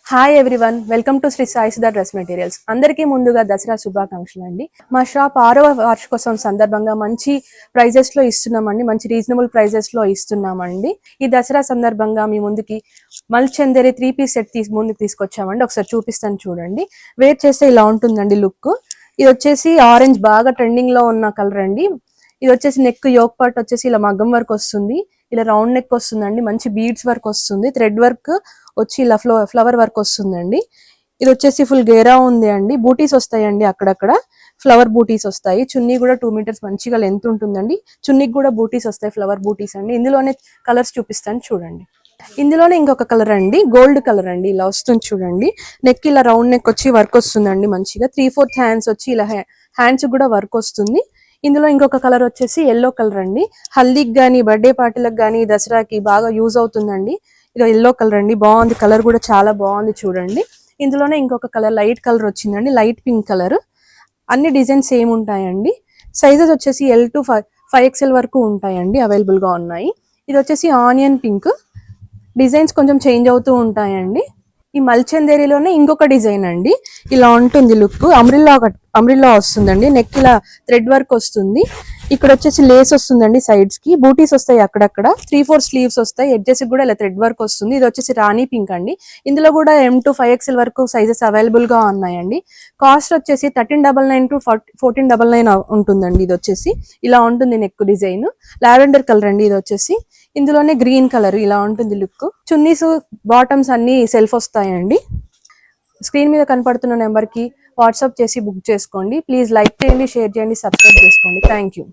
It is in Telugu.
Hi everyone, welcome to Sri Sai Sudha dress materials. అందరికీ ముందుగా దసరా శుభాకాంక్షలు అండి. మా షాప్ 6వ వార్షికోత్సవం సందర్భంగా మంచి ప్రైజెస్ లో ఇస్తున్నామండి, మంచి రీజనబుల్ ప్రైజెస్ లో ఇస్తున్నామండి. ఈ దసరా సందర్భంగా మీ ముందుకి మల్చందేరి 3-piece సెట్ ముందుకు తీసుకొచ్చామండి. ఒకసారి చూపిస్తాను చూడండి. వేర్ చేస్తే ఇలా ఉంటుందండి లుక్. ఇది వచ్చేసి ఆరెంజ్, బాగా ట్రెండింగ్ లో ఉన్న కలర్ అండి. ఇది వచ్చేసి నెక్ యోక్ పార్ట్ వచ్చేసి ఇలా మగ్గం వర్క్ వస్తుంది, ఇలా రౌండ్ నెక్ వస్తుందండి, మంచి బీడ్స్ వర్క్ వస్తుంది, థ్రెడ్ వర్క్ వచ్చి ఇలా ఫ్లవర్ వర్క్ వస్తుందండి. ఇది వచ్చేసి ఫుల్ గేరా ఉంది అండి, బూటీస్ వస్తాయండి, అక్కడక్కడ ఫ్లవర్ బూటీస్ వస్తాయి. చున్నీ కూడా 2 meters మంచిగా లెంత్ ఉంటుందండి. చున్నీకి కూడా బూటీస్ వస్తాయి, ఫ్లవర్ బూటీస్ అండి. ఇందులోనే కలర్స్ చూపిస్తాను చూడండి. ఇందులోనే ఇంకొక కలర్ అండి, గోల్డ్ కలర్ అండి, ఇలా వస్తుంది చూడండి. నెక్ ఇలా రౌండ్ నెక్ వచ్చి వర్క్ వస్తుందండి మంచిగా. 3/4 హ్యాండ్స్ వచ్చి ఇలా హ్యాండ్స్ కూడా వర్క్ వస్తుంది. ఇందులో ఇంకొక కలర్ వచ్చేసి ఎల్లో కలర్ అండి. హల్దీకి గానీ, బర్త్డే పార్టీలకు గానీ, దసరాకి బాగా యూజ్ అవుతుందండి. ఇది ఎల్లో కలర్ అండి, బాగుంది, కలర్ కూడా చాలా బాగుంది చూడండి. ఇందులోనే ఇంకొక కలర్ లైట్ కలర్ వచ్చిందండి, లైట్ పింక్ కలర్. అన్ని డిజైన్స్ సేమ్ ఉంటాయండి. సైజెస్ వచ్చేసి L to 5XL వరకు ఉంటాయండి, అవైలబుల్ గా ఉన్నాయి. ఇది వచ్చేసి ఆనియన్ పింక్. డిజైన్స్ కొంచెం చేంజ్ అవుతూ ఉంటాయండి. ఈ మల్చందేరిలోనే ఇంకొక డిజైన్ అండి, ఇలా ఉంటుంది లుక్. అమ్రిల్లా వస్తుందండి, నెక్ ఇలా థ్రెడ్ వర్క్ వస్తుంది. ఇక్కడ వచ్చేసి లేస్ వస్తుందండి, సైడ్స్ కి బూటీస్ వస్తాయి, అక్కడక్కడ 3/4 స్లీవ్స్ వస్తాయి, ఎడ్జెస్ కూడా ఇలా థ్రెడ్ వర్క్ వస్తుంది. ఇది వచ్చేసి రాణి పింక్ అండి. ఇందులో కూడా M to 5XL వరకు సైజెస్ అవైలబుల్ గా ఉన్నాయండి. కాస్ట్ వచ్చేసి 1399 to 1499 ఉంటుందండి. ఇది వచ్చేసి ఇలా ఉంటుంది నెక్ డిజైన్. లావెండర్ కలర్ అండి ఇది వచ్చేసి. ఇందులోనే గ్రీన్ కలర్, ఇలా ఉంటుంది లుక్. చున్నీస్ బాటమ్స్ అన్ని సెల్ఫ్ వస్తాయండి. స్క్రీన్ మీద కనపడుతున్న నెంబర్ కి వాట్సాప్ చేసి బుక్ చేసుకోండి. ప్లీజ్ లైక్ చేయండి, షేర్ చేయండి, సబ్స్క్రైబ్ చేసుకోండి. Thank you.